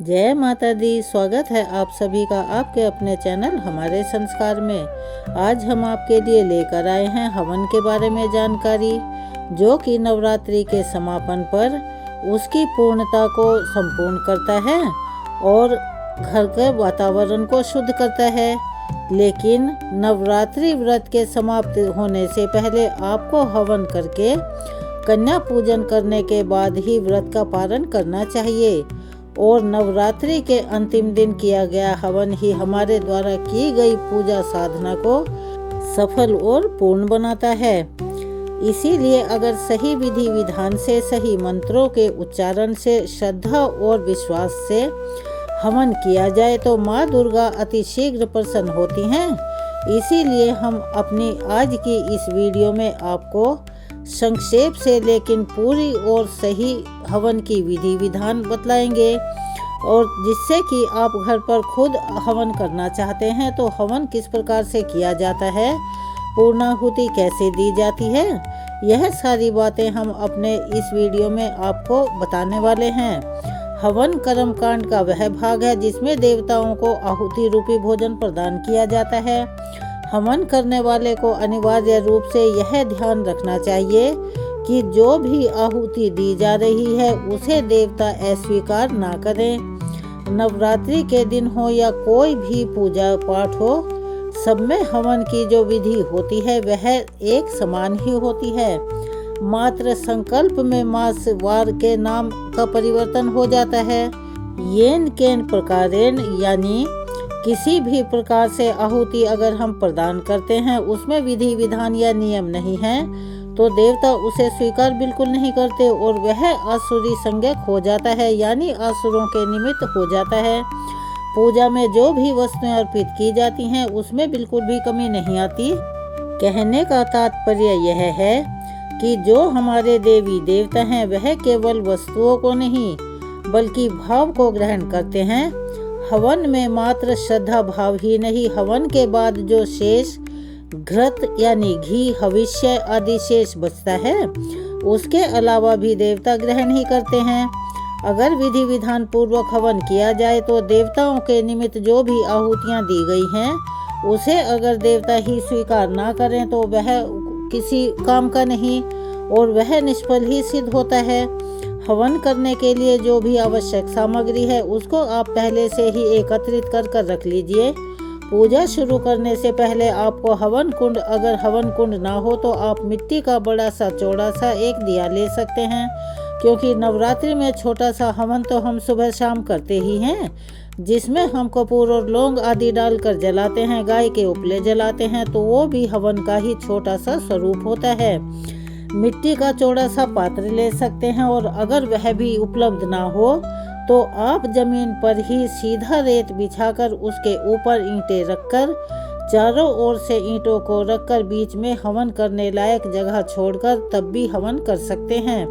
जय माता दी। स्वागत है आप सभी का आपके अपने चैनल हमारे संस्कार में। आज हम आपके लिए लेकर आए हैं हवन के बारे में जानकारी, जो कि नवरात्रि के समापन पर उसकी पूर्णता को संपूर्ण करता है और घर के वातावरण को शुद्ध करता है। लेकिन नवरात्रि व्रत के समाप्त होने से पहले आपको हवन करके कन्या पूजन करने के बाद ही व्रत का पालन करना चाहिए और नवरात्रि के अंतिम दिन किया गया हवन ही हमारे द्वारा की गई पूजा साधना को सफल और पूर्ण बनाता है। इसीलिए अगर सही विधि विधान से, सही मंत्रों के उच्चारण से, श्रद्धा और विश्वास से हवन किया जाए तो माँ दुर्गा अति शीघ्र प्रसन्न होती हैं। इसीलिए हम अपनी आज की इस वीडियो में आपको संक्षेप से लेकिन पूरी और सही हवन की विधि विधान बतलाएंगे, और जिससे कि आप घर पर खुद हवन करना चाहते हैं तो हवन किस प्रकार से किया जाता है, पूर्णाहुति कैसे दी जाती है, यह सारी बातें हम अपने इस वीडियो में आपको बताने वाले हैं। हवन कर्म कांड का वह भाग है जिसमें देवताओं को आहुति रूपी भोजन प्रदान किया जाता है। हवन करने वाले को अनिवार्य रूप से यह ध्यान रखना चाहिए कि जो भी आहुति दी जा रही है उसे देवता अस्वीकार ना करें। नवरात्रि के दिन हो या कोई भी पूजा पाठ हो, सब में हवन की जो विधि होती है वह एक समान ही होती है। मात्र संकल्प में मास वार के नाम का परिवर्तन हो जाता है। येन केन प्रकारेण, यानी किसी भी प्रकार से आहुति अगर हम प्रदान करते हैं उसमें विधि विधान या नियम नहीं है तो देवता उसे स्वीकार बिल्कुल नहीं करते और वह आसुरी संज्ञक हो जाता है, यानी आसुरों के निमित्त हो जाता है। पूजा में जो भी वस्तुएं अर्पित की जाती हैं उसमें बिल्कुल भी कमी नहीं आती। कहने का तात्पर्य यह है कि जो हमारे देवी देवता हैं वह केवल वस्तुओं को नहीं बल्कि भाव को ग्रहण करते हैं। हवन में मात्र श्रद्धा भाव ही नहीं, हवन के बाद जो शेष घृत यानी घी, हविष्य आदि शेष बचता है उसके अलावा भी देवता ग्रहण ही करते हैं। अगर विधि विधान पूर्वक हवन किया जाए तो देवताओं के निमित्त जो भी आहुतियां दी गई हैं उसे अगर देवता ही स्वीकार ना करें तो वह किसी काम का नहीं और वह निष्फल ही सिद्ध होता है। हवन करने के लिए जो भी आवश्यक सामग्री है उसको आप पहले से ही एकत्रित कर रख लीजिए। पूजा शुरू करने से पहले आपको हवन कुंड, अगर हवन कुंड ना हो तो आप मिट्टी का बड़ा सा चौड़ा सा एक दिया ले सकते हैं, क्योंकि नवरात्रि में छोटा सा हवन तो हम सुबह शाम करते ही हैं, जिसमें हम कपूर और लौंग आदि डालकर जलाते हैं, गाय के उपले जलाते हैं, तो वो भी हवन का ही छोटा सा स्वरूप होता है। मिट्टी का चौड़ा सा पात्र ले सकते हैं और अगर वह भी उपलब्ध ना हो तो आप जमीन पर ही सीधा रेत बिछाकर उसके ऊपर ईंटें रखकर चारों ओर से ईंटों को रखकर बीच में हवन करने लायक जगह छोड़कर तब भी हवन कर सकते हैं।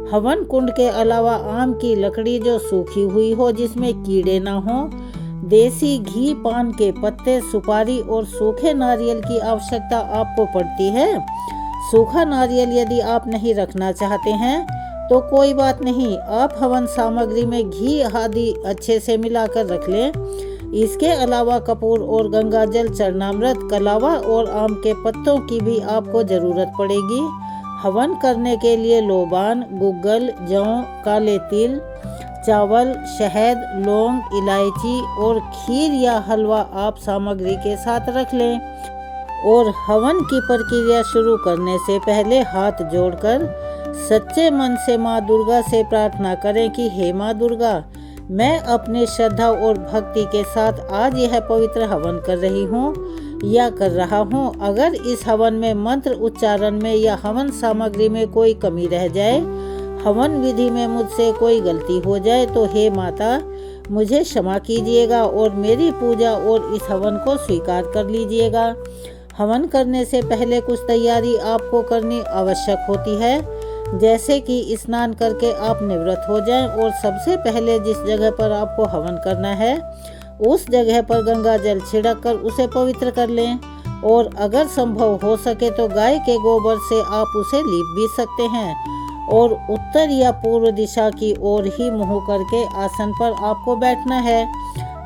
हवन कुंड के अलावा आम की लकड़ी जो सूखी हुई हो, जिसमें कीड़े ना हो, देसी घी, पान के पत्ते, सुपारी और सूखे नारियल की आवश्यकता आपको पड़ती है। सूखा नारियल यदि आप नहीं रखना चाहते हैं तो कोई बात नहीं, आप हवन सामग्री में घी आदि अच्छे से मिलाकर रख लें। इसके अलावा कपूर और गंगा जल, चरणामृत, कलावा और आम के पत्तों की भी आपको जरूरत पड़ेगी। हवन करने के लिए लोबान, गुग्गल, जौ, काले तिल, चावल, शहद, लौंग, इलायची और खीर या हलवा आप सामग्री के साथ रख लें। और हवन की प्रक्रिया शुरू करने से पहले हाथ जोड़कर सच्चे मन से माँ दुर्गा से प्रार्थना करें कि हे माँ दुर्गा, मैं अपनी श्रद्धा और भक्ति के साथ आज यह पवित्र हवन कर रही हूँ या कर रहा हूँ। अगर इस हवन में मंत्र उच्चारण में या हवन सामग्री में कोई कमी रह जाए, हवन विधि में मुझसे कोई गलती हो जाए तो हे माता मुझे क्षमा कीजिएगा और मेरी पूजा और इस हवन को स्वीकार कर लीजिएगा। हवन करने से पहले कुछ तैयारी आपको करनी आवश्यक होती है, जैसे कि स्नान करके आप निवृत्त हो जाएं और सबसे पहले जिस जगह पर आपको हवन करना है उस जगह पर गंगा जल छिड़क कर उसे पवित्र कर लें और अगर संभव हो सके तो गाय के गोबर से आप उसे लीप भी सकते हैं। और उत्तर या पूर्व दिशा की ओर ही मुंह करके आसन पर आपको बैठना है।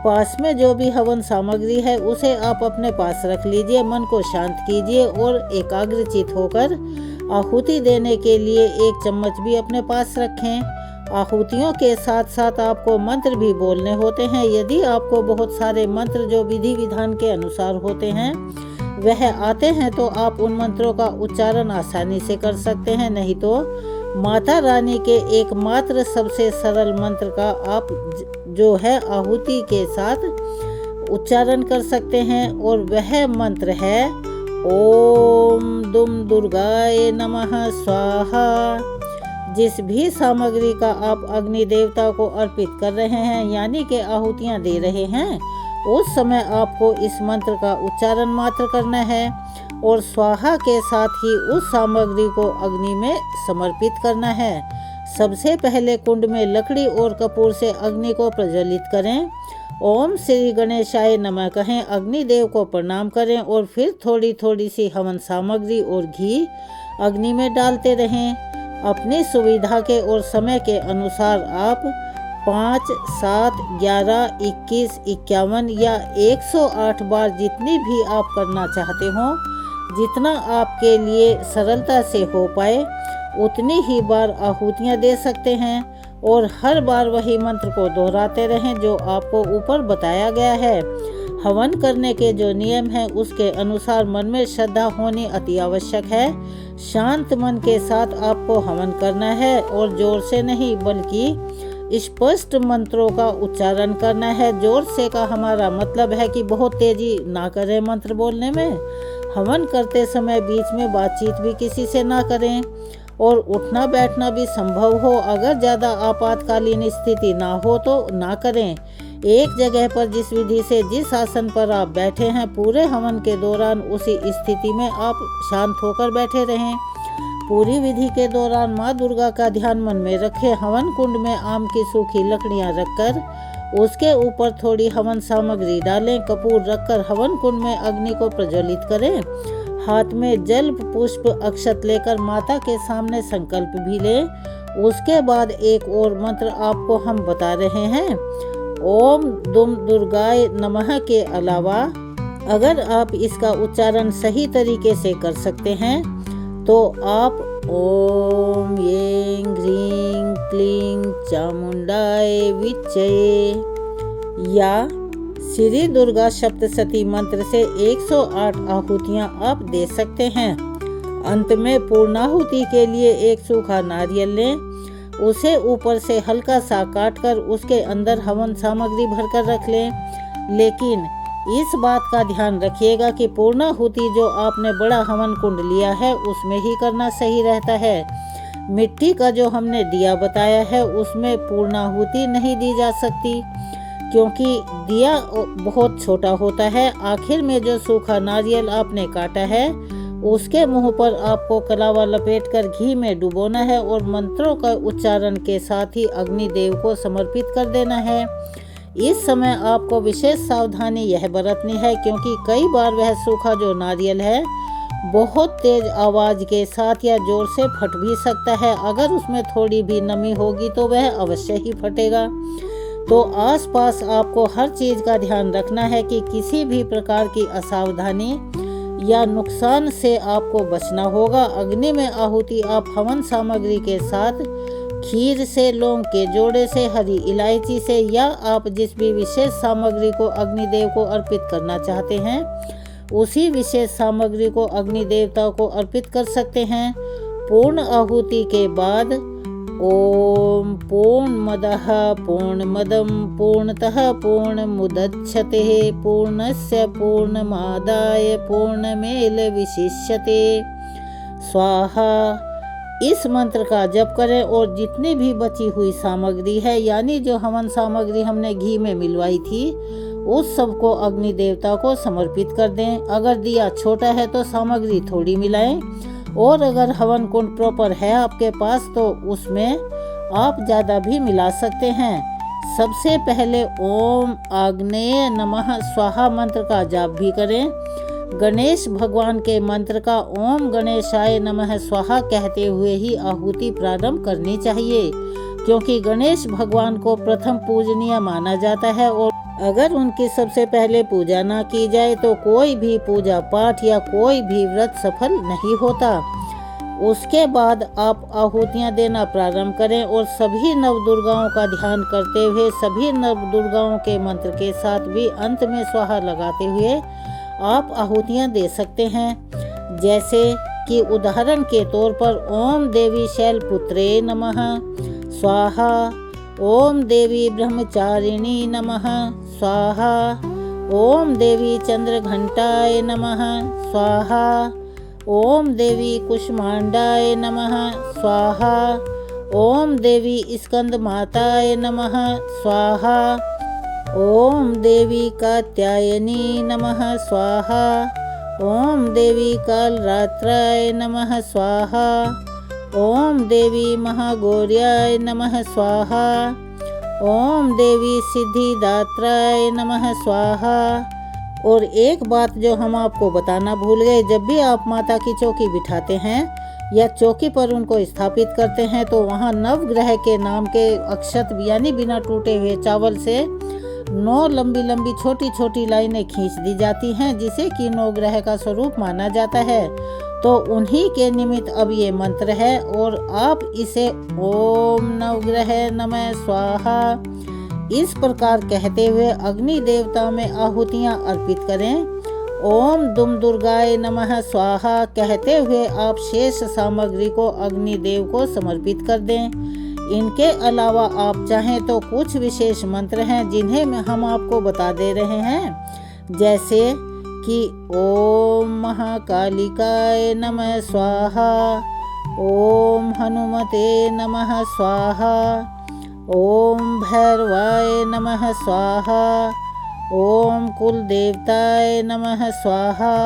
पास में जो भी हवन सामग्री है उसे आप अपने पास रख लीजिए, मन को शांत कीजिए और एकाग्रचित होकर आहुति देने के लिए 1 चम्मच भी अपने पास रखें। आहुतियों के साथ साथ आपको मंत्र भी बोलने होते हैं। यदि आपको बहुत सारे मंत्र जो विधि विधान के अनुसार होते हैं वह आते हैं तो आप उन मंत्रों का उच्चारण आसानी से कर सकते हैं, नहीं तो माता रानी के एकमात्र सबसे सरल मंत्र का आप जो है आहुति के साथ उच्चारण कर सकते हैं, और वह मंत्र है ओम दुम दुर्गाय नमः स्वाहा। जिस भी सामग्री का आप अग्नि देवता को अर्पित कर रहे हैं यानी कि आहुतियाँ दे रहे हैं, उस समय आपको इस मंत्र का उच्चारण मात्र करना है और स्वाहा के साथ ही उस सामग्री को अग्नि में समर्पित करना है। सबसे पहले कुंड में लकड़ी और कपूर से अग्नि को प्रज्वलित करें, ओम श्री गणेशाय नमः कहें, अग्निदेव को प्रणाम करें और फिर थोड़ी थोड़ी सी हवन सामग्री और घी अग्नि में डालते रहें। अपनी सुविधा के और समय के अनुसार आप 5, 7, 11, 21, 51 या 108 बार जितनी भी आप करना चाहते हो, जितना आपके लिए सरलता से हो पाए उतनी ही बार आहुतियाँ दे सकते हैं और हर बार वही मंत्र को दोहराते रहें जो आपको ऊपर बताया गया है। हवन करने के जो नियम हैं उसके अनुसार मन में श्रद्धा होनी अति आवश्यक है। शांत मन के साथ आपको हवन करना है और जोर से नहीं बल्कि स्पष्ट मंत्रों का उच्चारण करना है। जोर से का हमारा मतलब है कि बहुत तेजी ना करें मंत्र बोलने में। हवन करते समय बीच में बातचीत भी किसी से ना करें और उठना बैठना भी संभव हो अगर ज़्यादा आपातकालीन स्थिति ना हो तो ना करें। एक जगह पर जिस विधि से जिस आसन पर आप बैठे हैं पूरे हवन के दौरान उसी स्थिति में आप शांत होकर बैठे रहें। पूरी विधि के दौरान माँ दुर्गा का ध्यान मन में रखें। हवन कुंड में आम की सूखी लकड़ियाँ रखकर उसके ऊपर थोड़ी हवन सामग्री डालें। कपूर रखकर हवन कुंड में अग्नि को प्रज्वलित करें। हाथ में जल पुष्प अक्षत लेकर माता के सामने संकल्प भी लें। उसके बाद एक और मंत्र आपको हम बता रहे हैं। ओम दुम दुर्गाय नमः के अलावा अगर आप इसका उच्चारण सही तरीके से कर सकते हैं तो आप ओम यें ह्रीं क्लीं चामुंडाय विच्चये या श्री दुर्गा सप्तशती मंत्र से 108 आहुतियाँ आप दे सकते हैं। अंत में पूर्णाहुति के लिए एक सूखा नारियल लें, उसे ऊपर से हल्का सा काटकर उसके अंदर हवन सामग्री भरकर रख लें। लेकिन इस बात का ध्यान रखिएगा कि पूर्णाहुति जो आपने बड़ा हवन कुंड लिया है उसमें ही करना सही रहता है। मिट्टी का जो हमने दिया बताया है उसमें पूर्णाहुति नहीं दी जा सकती क्योंकि दिया बहुत छोटा होता है। आखिर में जो सूखा नारियल आपने काटा है उसके मुंह पर आपको कलावा लपेटकर घी में डुबोना है और मंत्रों का उच्चारण के साथ ही अग्निदेव को समर्पित कर देना है। इस समय आपको विशेष सावधानी यह बरतनी है क्योंकि कई बार वह सूखा जो नारियल है बहुत तेज आवाज के साथ या जोर से फट भी सकता है। अगर उसमें थोड़ी भी नमी होगी तो वह अवश्य ही फटेगा। तो आसपास आपको हर चीज का ध्यान रखना है कि किसी भी प्रकार की असावधानी या नुकसान से आपको बचना होगा। अग्नि में आहुति आप हवन सामग्री के साथ खीर से, लौंग के जोड़े से, हरी इलायची से या आप जिस भी विशेष सामग्री को अग्निदेव को अर्पित करना चाहते हैं उसी विशेष सामग्री को अग्नि देवता को अर्पित कर सकते हैं। पूर्ण आहुति के बाद ओम पूर्णमदः पूर्णमदं पूर्णतः पूर्णमुदच्यते पूर्णस्य पूर्णमादाय पूर्णमेवावशिष्यते स्वाहा इस मंत्र का जप करें और जितनी भी बची हुई सामग्री है यानी जो हवन सामग्री हमने घी में मिलवाई थी उस सब को अग्नि देवता को समर्पित कर दें। अगर दिया छोटा है तो सामग्री थोड़ी मिलाएं और अगर हवन कुंड प्रॉपर है आपके पास तो उसमें आप ज़्यादा भी मिला सकते हैं। सबसे पहले ओम आग्नेय नमः स्वाहा मंत्र का जाप भी करें। गणेश भगवान के मंत्र का ओम गणेशाय नमः स्वाहा कहते हुए ही आहुति प्रारंभ करनी चाहिए, क्योंकि गणेश भगवान को प्रथम पूजनीय माना जाता है और अगर उनकी सबसे पहले पूजा ना की जाए तो कोई भी पूजा पाठ या कोई भी व्रत सफल नहीं होता। उसके बाद आप आहुतियाँ देना प्रारंभ करें और सभी नवदुर्गाओं का ध्यान करते हुए सभी नवदुर्गाओं के मंत्र के साथ भी अंत में स्वाहा लगाते हुए आप आहुतियाँ दे सकते हैं। जैसे कि उदाहरण के तौर पर ओम देवी शैलपुत्रे नमः स्वाहा, ओम देवी ब्रह्मचारिणी नमः स्वाहा, ओम देवी चंद्रघंटाय नमः स्वाहा, ओम देवी कुष्मांडाय नमः स्वाहा, ओम देवी स्कंदमाताय नमः स्वाहा, ओम देवी कात्यायनी नमः स्वाहा, ओम देवी कालरात्राय नमः स्वाहा, ओम देवी महागौर्याय नमः स्वाहा, ओम देवी सिद्धिदात्राय नमः स्वाहा। और एक बात जो हम आपको बताना भूल गए, जब भी आप माता की चौकी बिठाते हैं या चौकी पर उनको स्थापित करते हैं तो वहाँ नवग्रह के नाम के अक्षत यानी बिना टूटे हुए चावल से 9 लंबी लंबी छोटी छोटी लाइनें खींच दी जाती हैं, जिसे कि 9 ग्रह का स्वरूप माना जाता है। तो उन्हीं के निमित्त अब ये मंत्र है और आप इसे ओम नवग्रह नमः स्वाहा इस प्रकार कहते हुए अग्नि देवता में आहुतियाँ अर्पित करें। ओम दुम दुर्गाय नमः स्वाहा कहते हुए आप शेष सामग्री को अग्निदेव को समर्पित कर दें। इनके अलावा आप चाहें तो कुछ विशेष मंत्र हैं जिन्हें हम आपको बता दे रहे हैं, जैसे कि ओम महाकालिकाय नमः स्वाहा, ओम हनुमते नमः स्वाहा, ओम भैरवाय नमः स्वाहा, ओम कुलदेवताय नमः स्वाहा,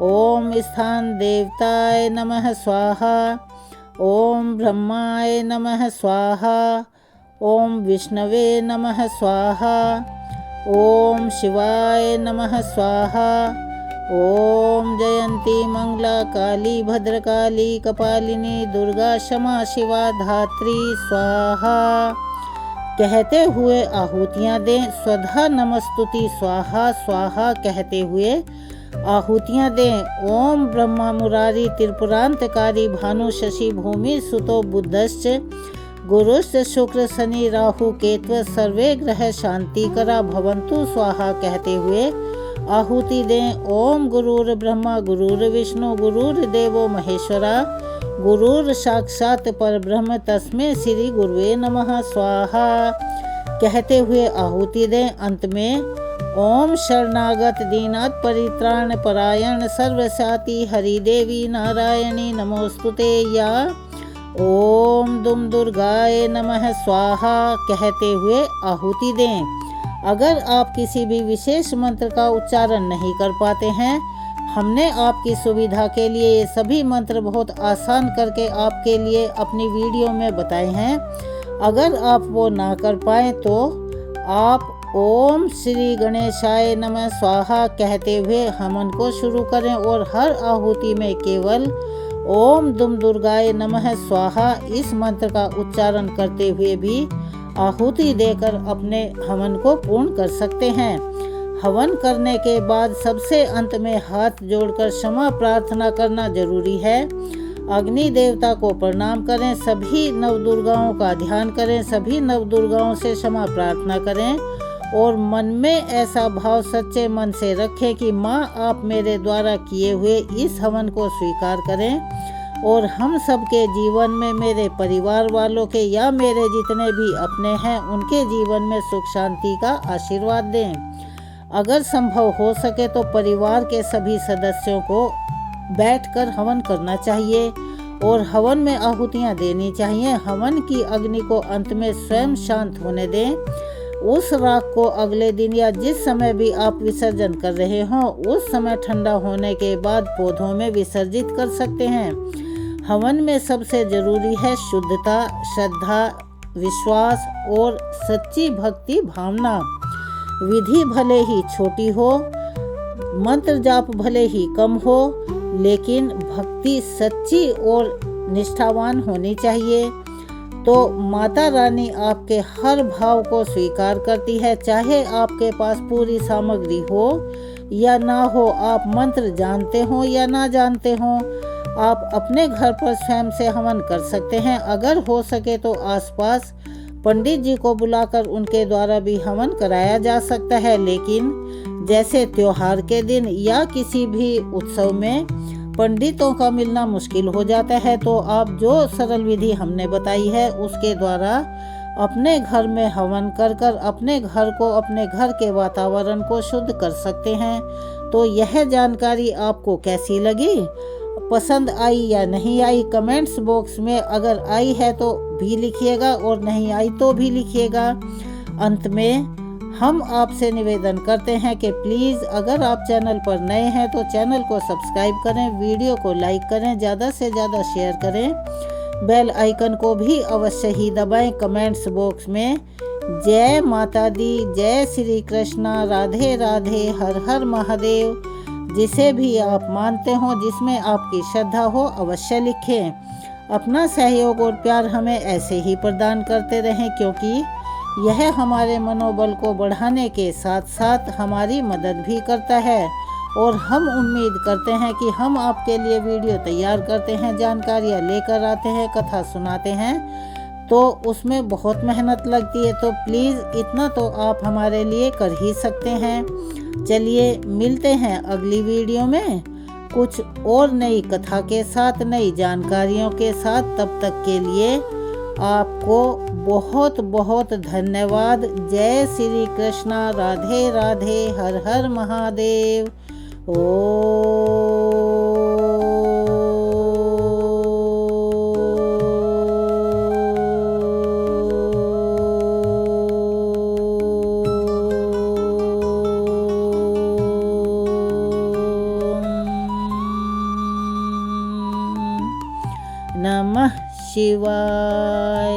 ओम स्थान देवताय नमः स्वाहा, ओम ब्रह्माय नमः स्वाहा, ओम विष्णवे नमः स्वाहा, ओम शिवाय नमः स्वाहा, ओम जयंती मंगला काली भद्रकाली कपालिनी दुर्गा क्षमा शिवा धात्री स्वाहा कहते हुए आहुतियाँ दें। स्वधा नमस्तुति स्वाहा स्वाहा कहते हुए आहुतियाँ दें। ओम ब्रह्मा मुरारी त्रिपुरांतकारी भानु शशि भूमि सुतो बुद्धश्च गुरुश्च शुक्र शनि राहु केतु सर्वे ग्रह शांति करा भवन्तु स्वाहा कहते हुए आहुति दें। ओम गुरुर ब्रह्मा गुरुर विष्णु गुरुर देवो महेश्वरा गुरुर साक्षात परब्रह्म तस्मै श्री गुरुवे नमः स्वाहा कहते हुए आहुति दें। अंत में ओम शरणागत दीनाथ परित्राण परायण सर्वसाती हरिदेवी नारायणी नमोस्तुते या ओम दुम दुर्गाय नमः स्वाहा कहते हुए आहुति दें। अगर आप किसी भी विशेष मंत्र का उच्चारण नहीं कर पाते हैं, हमने आपकी सुविधा के लिए ये सभी मंत्र बहुत आसान करके आपके लिए अपनी वीडियो में बताए हैं। अगर आप वो ना कर पाएँ तो आप ओम श्री गणेशाय नमः स्वाहा कहते हुए हवन को शुरू करें और हर आहुति में केवल ओम दुम दुर्गाय नमः स्वाहा इस मंत्र का उच्चारण करते हुए भी आहुति देकर अपने हवन को पूर्ण कर सकते हैं। हवन करने के बाद सबसे अंत में हाथ जोड़कर क्षमा प्रार्थना करना जरूरी है। अग्नि देवता को प्रणाम करें, सभी नवदुर्गाओं का ध्यान करें, सभी नवदुर्गाओं से क्षमा प्रार्थना करें और मन में ऐसा भाव सच्चे मन से रखें कि माँ आप मेरे द्वारा किए हुए इस हवन को स्वीकार करें और हम सबके जीवन में, मेरे परिवार वालों के या मेरे जितने भी अपने हैं उनके जीवन में सुख शांति का आशीर्वाद दें। अगर संभव हो सके तो परिवार के सभी सदस्यों को बैठकर हवन करना चाहिए और हवन में आहुतियाँ देनी चाहिए। हवन की अग्नि को अंत में स्वयं शांत होने दें। उस राख को अगले दिन या जिस समय भी आप विसर्जन कर रहे हों उस समय ठंडा होने के बाद पौधों में विसर्जित कर सकते हैं। हवन में सबसे जरूरी है शुद्धता, श्रद्धा, विश्वास और सच्ची भक्ति भावना। विधि भले ही छोटी हो मंत्र जाप भले ही कम हो, लेकिन भक्ति सच्ची और निष्ठावान होनी चाहिए। तो माता रानी आपके हर भाव को स्वीकार करती है, चाहे आपके पास पूरी सामग्री हो या ना हो, आप मंत्र जानते हो या ना जानते हो। आप अपने घर पर स्वयं से हवन कर सकते हैं। अगर हो सके तो आसपास पंडित जी को बुलाकर उनके द्वारा भी हवन कराया जा सकता है। लेकिन जैसे त्योहार के दिन या किसी भी उत्सव में पंडितों का मिलना मुश्किल हो जाता है, तो आप जो सरल विधि हमने बताई है उसके द्वारा अपने घर में हवन कर कर अपने घर को, अपने घर के वातावरण को शुद्ध कर सकते हैं। तो यह जानकारी आपको कैसी लगी, पसंद आई या नहीं आई, कमेंट्स बॉक्स में अगर आई है तो भी लिखिएगा और नहीं आई तो भी लिखिएगा। अंत में हम आपसे निवेदन करते हैं कि प्लीज़ अगर आप चैनल पर नए हैं तो चैनल को सब्सक्राइब करें, वीडियो को लाइक करें, ज़्यादा से ज़्यादा शेयर करें, बेल आइकन को भी अवश्य ही दबाएं। कमेंट्स बॉक्स में जय माता दी, जय श्री कृष्णा, राधे राधे, हर हर महादेव, जिसे भी आप मानते हो, जिसमें आपकी श्रद्धा हो, अवश्य लिखें। अपना सहयोग और प्यार हमें ऐसे ही प्रदान करते रहें, क्योंकि यह हमारे मनोबल को बढ़ाने के साथ साथ हमारी मदद भी करता है। और हम उम्मीद करते हैं कि हम आपके लिए वीडियो तैयार करते हैं, जानकारियाँ लेकर आते हैं, कथा सुनाते हैं, तो उसमें बहुत मेहनत लगती है। तो प्लीज़ इतना तो आप हमारे लिए कर ही सकते हैं। चलिए मिलते हैं अगली वीडियो में कुछ और नई कथा के साथ, नई जानकारियों के साथ। तब तक के लिए आपको बहुत बहुत धन्यवाद। जय श्री कृष्णा, राधे राधे, हर हर महादेव। नमः शिवाय।